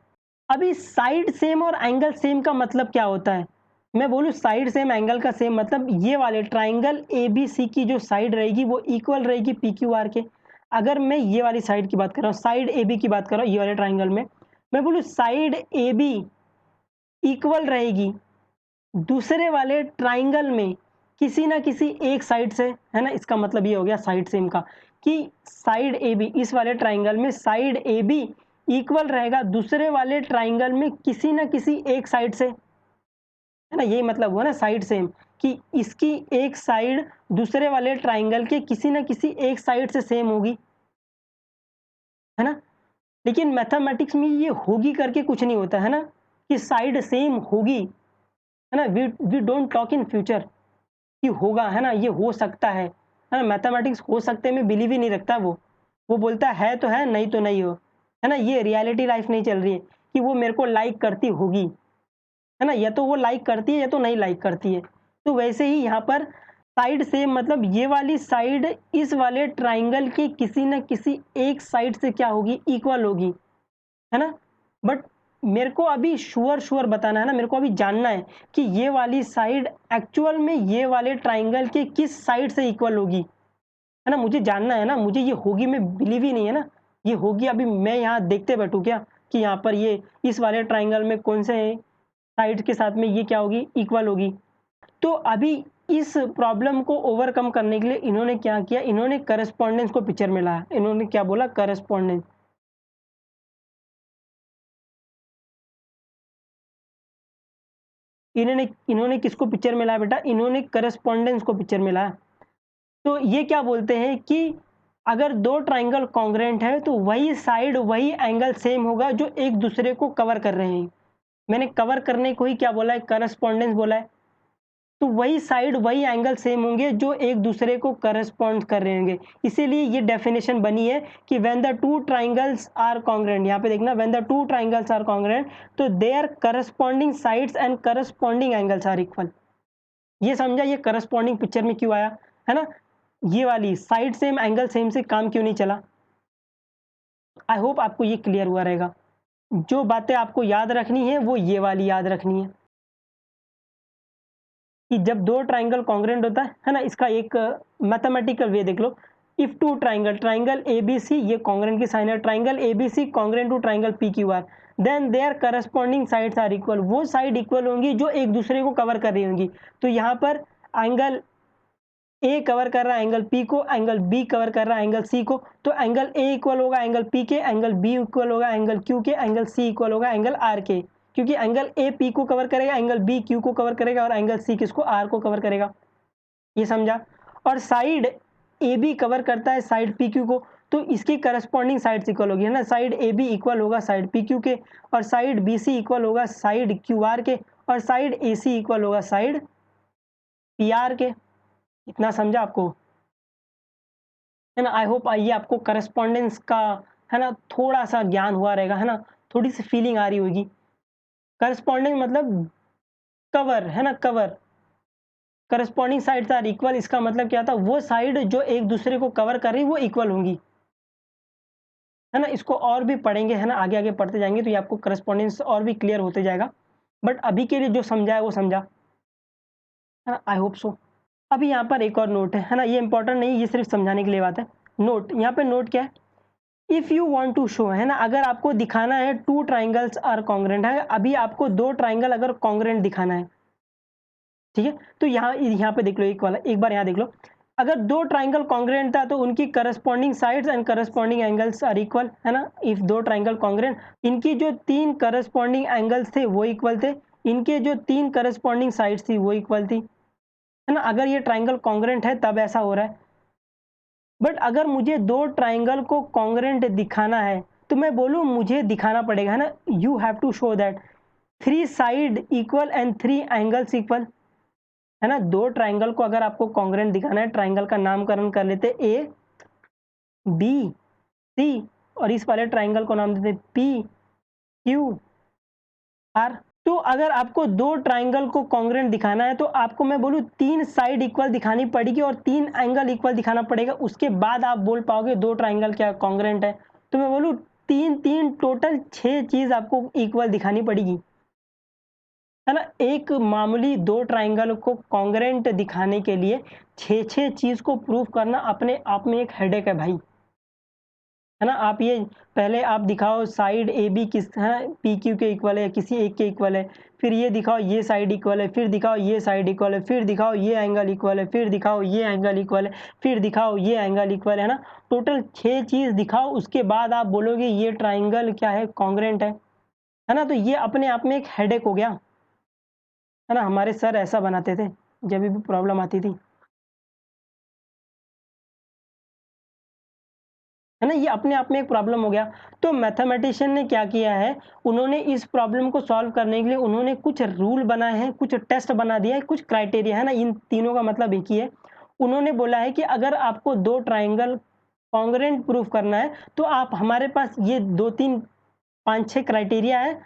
अभी साइड सेम और एंगल सेम का मतलब क्या होता है, मैं बोलूं साइड सेम एंगल का सेम मतलब ये वाले ट्राइंगल ए बी सी की जो साइड रहेगी वो इक्वल रहेगी पी क्यू आर के। अगर मैं ये वाली साइड की बात कर रहा हूँ, साइड ए बी की बात कर रहा हूँ, ये वाले ट्राइंगल में मैं बोलूं साइड ए बी इक्वल रहेगी दूसरे वाले ट्राइंगल में किसी ना किसी एक साइड से, है ना? इसका मतलब ये हो गया साइड सेम का कि साइड ए बी, इस वाले ट्राइंगल में साइड ए बी इक्वल रहेगा दूसरे वाले ट्राइंगल में किसी ना किसी एक साइड से, है ना? यही मतलब हुआ ना साइड सेम, कि इसकी एक साइड दूसरे वाले ट्राइंगल के किसी ना किसी एक साइड से सेम होगी, है ना? लेकिन मैथमेटिक्स में ये होगी करके कुछ नहीं होता, है ना? कि साइड सेम होगी, है ना? We don't talk in future कि होगा, है ना? ये हो सकता है ना? मैथमेटिक्स हो सकते में बिलीव ही नहीं रखता वो बोलता है तो है, नहीं तो नहीं हो, है ना? ये रियलिटी लाइफ नहीं चल रही है कि वो मेरे को लाइक करती होगी, है ना? या तो वो लाइक करती है या तो नहीं लाइक करती है। तो वैसे ही यहाँ पर साइड सेम मतलब ये वाली साइड इस वाले ट्राइंगल की किसी न किसी एक साइड से क्या होगी, इक्वल होगी, है ना? बट मेरे को अभी श्योर बताना है ना, मेरे को अभी जानना है कि ये वाली साइड एक्चुअल में ये वाले ट्राइंगल के किस साइड से इक्वल होगी, है ना? मुझे जानना है ना, मुझे ये होगी में बिलीव ही नहीं है ना, ये होगी अभी मैं यहाँ देखते बैठूँ क्या कि यहाँ पर ये इस वाले ट्राइंगल में कौन से साइड के साथ में ये क्या होगी, इक्वल होगी। तो अभी इस प्रॉब्लम को ओवरकम करने के लिए इन्होंने क्या किया, इन्होंने करस्पॉन्डेंस को पिक्चर में लाया, इन्होंने क्या बोला, करस्पॉन्डेंस। इन्होंने इन्होंने किसको पिक्चर में लाया बेटा? इन्होंने करस्पॉन्डेंस को पिक्चर में लाया। तो ये क्या बोलते हैं कि अगर दो ट्राइंगल कॉन्ग्रेंट है तो वही साइड वही एंगल सेम होगा जो एक दूसरे को कवर कर रहे हैं। मैंने कवर करने को ही क्या बोला है? करस्पॉन्डेंस बोला है। तो वही साइड वही एंगल सेम होंगे जो एक दूसरे को करस्पॉन्ड कर रहे होंगे। इसीलिए ये डेफिनेशन बनी है कि when the two triangles are congruent, यहाँ पे देखना when the two triangles are congruent तो their corresponding sides and corresponding angles are equal. ये समझा ये करस्पॉन्डिंग पिक्चर में क्यों आया, है ना? ये वाली साइड सेम एंगल सेम से काम क्यों नहीं चला? आई होप आपको ये क्लियर हुआ रहेगा। जो बातें आपको याद रखनी है वो ये वाली याद रखनी है कि जब दो ट्राइंगल कॉन्ग्रेंट होता है ना, इसका एक मैथमेटिकल वे देख लो। If two triangle triangle ABC, ये कॉन्ग्रेंट की साइन है, triangle ABC congruent to triangle PQR, then their corresponding sides are equal. वो साइड इक्वल होंगी जो एक दूसरे को कवर कर रही होंगी। तो यहाँ पर एंगल ए कवर कर रहा है एंगल पी को, एंगल बी कवर कर रहा है एंगल सी को, तो एंगल ए इक्वल होगा एंगल पी के, एंगल बी इक्वल होगा एंगल क्यू के, एंगल सी इक्वल होगा एंगल आर के। क्योंकि एंगल ए पी को कवर करेगा, एंगल बी क्यू को कवर करेगा और एंगल सी किसको? आर को कवर करेगा। ये समझा? और साइड ए बी कवर करता है साइड पी क्यू को, तो इसकी करस्पॉन्डिंग साइड्स इक्वल होगी, है ना? साइड ए बी इक्वल होगा साइड पी क्यू के, और साइड बी सी इक्वल होगा साइड क्यू आर के, और साइड ए सी इक्वल होगा साइड पी आर के। इतना समझा आपको, है ना? आई होप ये आपको करस्पॉन्डेंस का, है ना, थोड़ा सा ज्ञान हुआ रहेगा, है ना? थोड़ी सी फीलिंग आ रही होगी। करस्पॉन्डिंग मतलब कवर, है ना? Cover, corresponding sides are equal, इसका मतलब क्या था? वो साइड जो एक दूसरे को कवर कर रही वो इक्वल होंगी, है ना? इसको और भी पढ़ेंगे, है ना? आगे आगे पढ़ते जाएंगे तो ये आपको करस्पॉन्डेंस और भी क्लियर होते जाएगा। बट अभी के लिए जो समझा है वो समझा, है ना? I hope so. अभी यहाँ पर एक और नोट है ना? ये इंपॉर्टेंट नहीं, ये सिर्फ समझाने के लिए बात है। नोट, यहाँ पे नोट क्या है? If you want to show, है ना, अगर आपको दिखाना है टू ट्राइंगल्स आर कॉन्ग्रेंट, है अभी आपको दो ट्राइंगल अगर कॉन्ग्रेंट दिखाना है, ठीक है? तो यहाँ यहाँ पे देख लो एक वाला, एक बार यहाँ देख लो। अगर दो ट्राइंगल कॉन्ग्रेंट था तो उनकी corresponding sides and corresponding angles are equal, है ना? इफ दो ट्राइंगल कॉन्ग्रेंट, इनकी जो तीन करस्पॉन्डिंग एंगल्स थे वो इक्वल थे, इनके जो तीन करस्पॉन्डिंग साइड्स थी वो इक्वल थी, है ना? अगर ये ट्राइंगल कॉन्ग्रेंट है तब ऐसा हो रहा है। बट अगर मुझे दो ट्राइंगल को कॉन्ग्रेंट दिखाना है तो मैं बोलूँ मुझे दिखाना पड़ेगा, है ना? You have to show that three side equal and three angles equal, है ना? दो ट्राइंगल को अगर आपको कॉन्ग्रेंट दिखाना है, ट्राइंगल का नामकरण कर लेते ए बी सी, और इस वाले ट्राइंगल को नाम देते पी क्यू आर। तो अगर आपको दो ट्राइंगल को कॉन्ग्रेंट दिखाना है तो आपको मैं बोलूँ तीन साइड इक्वल दिखानी पड़ेगी और तीन एंगल इक्वल दिखाना पड़ेगा, उसके बाद आप बोल पाओगे दो ट्राइंगल क्या कॉन्ग्रेंट है। तो मैं बोलूँ तीन तीन टोटल छह चीज आपको इक्वल दिखानी पड़ेगी, है ना? एक मामूली दो ट्राइंगल को कॉन्ग्रेंट दिखाने के लिए छह छह चीज को प्रूव करना अपने आप में एक हेडेक है भाई, है ना? आप ये पहले आप दिखाओ साइड ए बी किस, है, पी क्यू के इक्वल है, किसी एक के इक्वल है, फिर ये दिखाओ ये साइड इक्वल है, फिर दिखाओ ये साइड इक्वल है, फिर दिखाओ ये एंगल इक्वल है, फिर दिखाओ ये एंगल इक्वल है, फिर दिखाओ ये एंगल इक्वल है ना? टोटल छह चीज दिखाओ, उसके बाद आप बोलोगे ये ट्राइंगल क्या है? कॉन्ग्रेंट है ना? तो ये अपने आप में एक हेडेक हो गया, है ना? हमारे सर ऐसा बनाते थे जब भी प्रॉब्लम आती थी, है ना? ये अपने आप में एक प्रॉब्लम हो गया। तो मैथमेटिशियन ने क्या किया है, उन्होंने इस प्रॉब्लम को सॉल्व करने के लिए उन्होंने कुछ रूल बनाए हैं, कुछ टेस्ट बना दिया है, कुछ क्राइटेरिया, है ना? इन तीनों का मतलब एक ही है। उन्होंने बोला है कि अगर आपको दो ट्राइंगल कॉन्ग्रेंट प्रूफ करना है तो आप, हमारे पास ये दो तीन पाँच छः क्राइटेरिया है,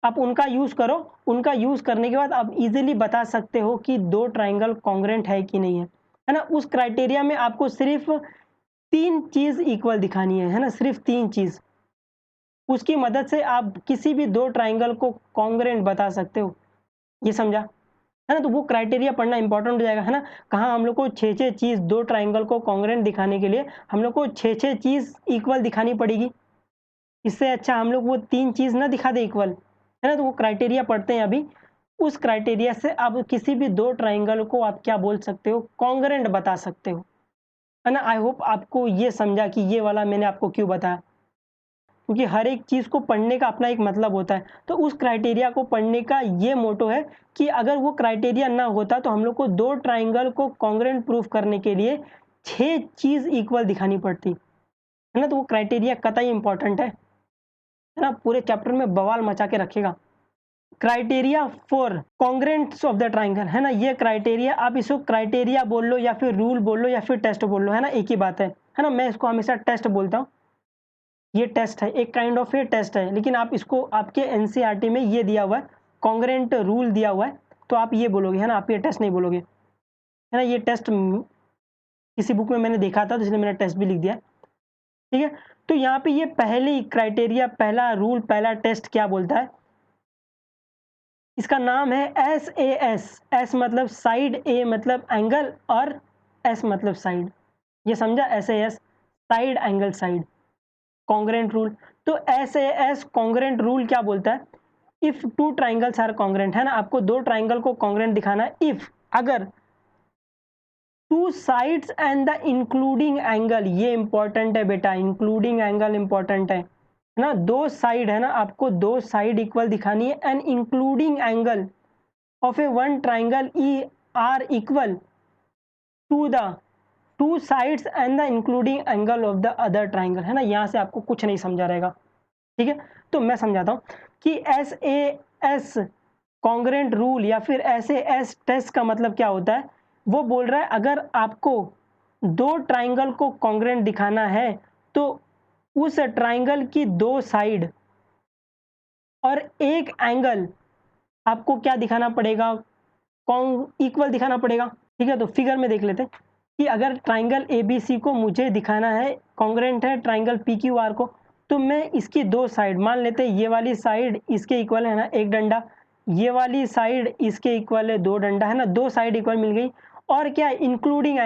आप उनका यूज़ करो। उनका यूज़ करने के बाद आप इजीली बता सकते हो कि दो ट्राइंगल कॉन्ग्रेंट है कि नहीं है ना? उस क्राइटेरिया में आपको सिर्फ तीन चीज इक्वल दिखानी है ना? सिर्फ तीन चीज, उसकी मदद से आप किसी भी दो ट्राइंगल को कॉन्ग्रेंट बता सकते हो। ये समझा, है ना? तो वो क्राइटेरिया पढ़ना इंपॉर्टेंट हो जाएगा, है ना? कहाँ हम लोग को छः छः चीज दो ट्राइंगल को कॉन्ग्रेंट दिखाने के लिए हम लोग को छः छः चीज इक्वल दिखानी पड़ेगी। इससे अच्छा हम लोग वो तीन चीज ना दिखा दे इक्वल, है ना? तो वो क्राइटेरिया पढ़ते हैं अभी। उस क्राइटेरिया से आप किसी भी दो ट्राइंगल को आप क्या बोल सकते हो? कॉन्ग्रेंट बता सकते हो, है ना? आई होप आपको ये समझा कि ये वाला मैंने आपको क्यों बताया। क्योंकि हर एक चीज़ को पढ़ने का अपना एक मतलब होता है। तो उस क्राइटेरिया को पढ़ने का ये मोटो है कि अगर वो क्राइटेरिया ना होता तो हम लोग को 2 ट्राइंगल को कॉन्ग्रुएंट प्रूफ करने के लिए 6 चीज़ इक्वल दिखानी पड़ती, है ना? तो वो क्राइटेरिया कतई इम्पोर्टेंट है ना? पूरे चैप्टर में बवाल मचा के रखेगा। Criteria for congruents of the triangle, है ना? ये क्राइटेरिया, आप इसको क्राइटेरिया बोल लो या फिर रूल बोल लो या फिर टेस्ट बोल लो, है ना? एक ही बात है ना? मैं इसको हमेशा टेस्ट बोलता हूँ। ये टेस्ट है, एक काइंड ऑफ ये टेस्ट है, लेकिन आप इसको आपके एनसीईआरटी में ये दिया हुआ है, कॉन्ग्रुएंट रूल दिया हुआ है, तो आप ये बोलोगे, है ना? आप ये टेस्ट नहीं बोलोगे, है ना? ये टेस्ट किसी बुक में मैंने देखा था, तो इसलिए मैंने टेस्ट भी लिख दिया, ठीक है? तो यहाँ पे ये पहली क्राइटेरिया, पहला रूल, पहला टेस्ट क्या बोलता है? इसका नाम है SAS। एस मतलब साइड, ए मतलब एंगल और एस मतलब साइड। ये समझा? SAS side, angle, side, congruent rule. तो SAS कॉन्ग्रुएंट रूल क्या बोलता है? If two triangles are congruent, है ना? आपको 2 ट्राइंगल को कॉन्ग्रुएंट दिखाना है। इफ, अगर two sides and the including angle, ये इंपॉर्टेंट है बेटा, इंक्लूडिंग एंगल इंपॉर्टेंट है ना? 2 साइड, है ना? आपको 2 साइड इक्वल दिखानी है and including angle of a one triangle E are equal to the two sides and the including angle of the other triangle, है ना? यहाँ से आपको कुछ नहीं समझा रहेगा, ठीक है? तो मैं समझाता हूँ कि SAS कॉन्ग्रुएंट रूल या फिर SAS टेस्ट का मतलब क्या होता है? वो बोल रहा है अगर आपको 2 ट्राइंगल को कॉन्ग्रुएंट दिखाना है तो उस ट्राइंगल की 2 साइड और एक एंगल आपको क्या दिखाना पड़ेगा? इक्वल दिखाना पड़ेगा, ठीक है? तो फिगर में देख लेते हैं कि अगर ट्राइंगल ABC को मुझे दिखाना है कॉन्ग्रुएंट है ट्राइंगल PQR को, तो मैं इसकी 2 साइड मान लेते हैं, ये वाली साइड इसके इक्वल है ना 1 डंडा, ये वाली साइड इसके इक्वल है 2 डंडा, है ना? 2 साइड इक्वल मिल गई। और क्या है? इंक्लूडिंग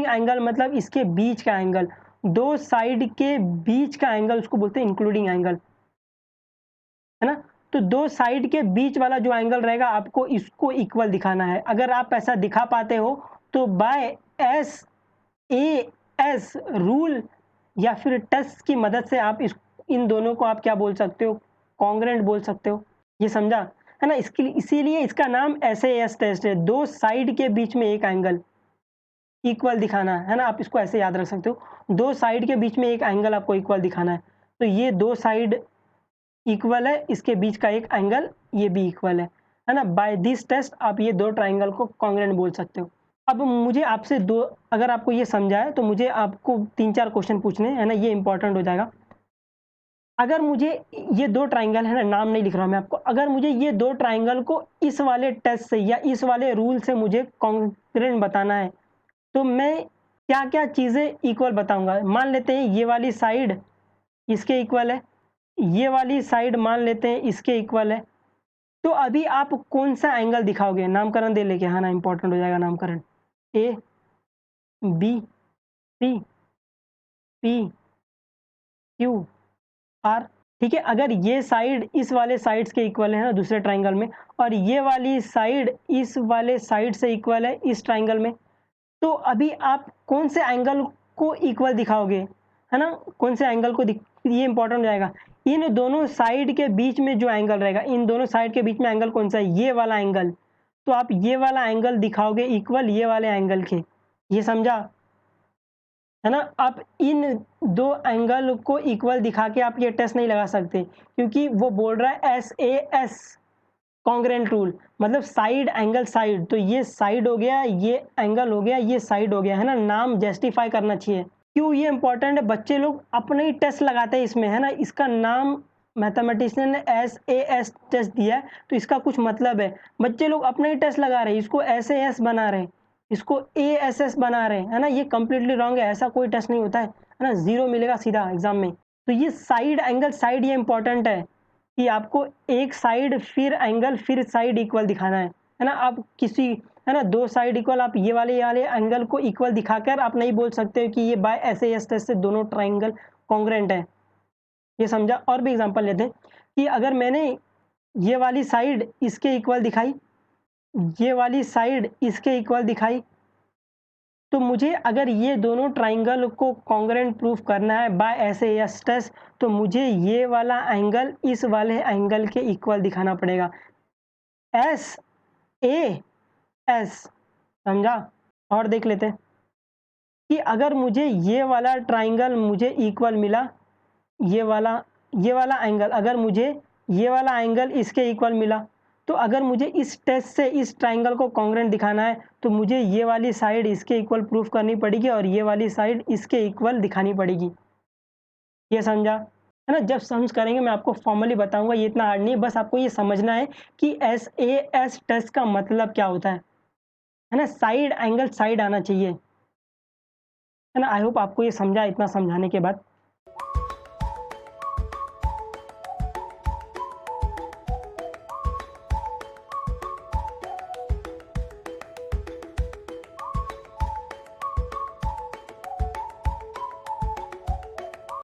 एंगल मतलब इसके बीच का एंगल, 2 साइड के बीच का एंगल उसको बोलते हैं इंक्लूडिंग एंगल, है ना? तो 2 साइड के बीच वाला जो एंगल रहेगा आपको इसको इक्वल दिखाना है। अगर आप ऐसा दिखा पाते हो तो बाय SAS रूल या फिर टेस्ट की मदद से आप इन दोनों को आप क्या बोल सकते हो? कॉन्ग्रुएंट बोल सकते हो। ये समझा? है ना? इसके लिए, इसीलिए इसका नाम SAS टेस्ट है। 2 साइड के बीच में एक एंगल इक्वल दिखाना है ना? आप इसको ऐसे याद रख सकते हो। 2 साइड के बीच में एक एंगल आपको इक्वल दिखाना है। तो ये 2 साइड इक्वल है, इसके बीच का एक एंगल ये भी इक्वल है ना? बाय दिस टेस्ट आप ये 2 ट्राइंगल को कॉन्ग्रुएंट बोल सकते हो। अब मुझे आपसे अगर आपको ये समझा है तो मुझे आपको 3-4 क्वेश्चन पूछने हैं, है ना? ये इंपॉर्टेंट हो जाएगा। अगर मुझे ये 2 ट्राइंगल, है ना, नाम नहीं लिख रहा मैं आपको, अगर मुझे ये 2 ट्राइंगल को इस वाले टेस्ट से या इस वाले रूल से मुझे कॉन्ग्रुएंट बताना है, तो मैं क्या-क्या चीज़ें इक्वल बताऊँगा? मान लेते हैं ये वाली साइड इसके इक्वल है, ये वाली साइड मान लेते हैं इसके इक्वल है। तो अभी आप कौन-सा एंगल दिखाओगे? नामकरण दे लेके, हाँ ना, इंपॉर्टेंट हो जाएगा नामकरण। A, B, C, P, Q, R, ठीक है? अगर ये साइड इस वाले साइड्स के इक्वल है ना दूसरे ट्राइंगल में, और ये वाली साइड इस वाले साइड से इक्वल है इस ट्राइंगल में, तो अभी आप कौन से एंगल को इक्वल दिखाओगे? है ना? कौन से एंगल को ये इंपॉर्टेंट हो जाएगा। इन दोनों साइड के बीच में जो एंगल रहेगा, इन दोनों साइड के बीच में एंगल कौन सा है? ये वाला एंगल। तो आप ये वाला एंगल दिखाओगे इक्वल ये वाले एंगल के। ये समझा? है ना? आप इन 2 एंगल को इक्वल दिखा के आप ये टेस्ट नहीं लगा सकते, क्योंकि वो बोल रहा है SAS कॉन्ग्रुएंट रूल, मतलब साइड, एंगल, साइड। तो ये साइड हो गया, ये एंगल हो गया, ये साइड हो गया, है ना? नाम जस्टिफाई करना चाहिए। क्यों ये इंपॉर्टेंट है? बच्चे लोग अपने ही टेस्ट लगाते हैं इसमें, है ना? इसका नाम मैथमेटिशियन ने SAS टेस्ट दिया है, तो इसका कुछ मतलब है। बच्चे लोग अपने ही टेस्ट लगा रहे हैं, इसको SAS बना रहे हैं, इसको ASS बना रहे हैं, है ना? ये कंप्लीटली रॉन्ग है, ऐसा कोई टेस्ट नहीं होता है ना? 0 मिलेगा सीधा एग्जाम में। तो ये साइड, एंगल, साइड ये इंपॉर्टेंट है कि आपको एक साइड फिर एंगल फिर साइड इक्वल दिखाना है ना? आप किसी, है ना, 2 साइड इक्वल, आप ये वाले एंगल को इक्वल दिखाकर आप नहीं बोल सकते कि ये बाय SAS टेस्ट से दोनों ट्राइंगल कॉन्ग्रुएंट है। ये समझा? और भी एग्जांपल लेते हैं कि अगर मैंने ये वाली साइड इसके इक्वल दिखाई, ये वाली साइड इसके इक्वल दिखाई, तो मुझे अगर ये दोनों ट्राइंगल को कॉन्ग्रुएंट प्रूफ करना है बाय SAS टेस्ट, तो मुझे ये वाला एंगल इस वाले एंगल के इक्वल दिखाना पड़ेगा। SAS, समझा? और देख लेते हैं कि अगर मुझे ये वाला ट्राइंगल मुझे इक्वल मिला, ये वाला एंगल, अगर मुझे ये वाला एंगल इसके इक्वल मिला, तो अगर मुझे इस टेस्ट से इस ट्राइंगल को कॉन्ग्रुएंट दिखाना है, तो मुझे ये वाली साइड इसके इक्वल प्रूफ करनी पड़ेगी और ये वाली साइड इसके इक्वल दिखानी पड़ेगी। ये समझा? है ना? जब सम्स करेंगे मैं आपको फॉर्मली बताऊँगा, ये इतना हार्ड नहीं है, बस आपको ये समझना है कि SAS टेस्ट का मतलब क्या होता है ना? साइड एंगल साइड आना चाहिए। है ना? आई होप आपको ये समझा, इतना समझाने के बाद।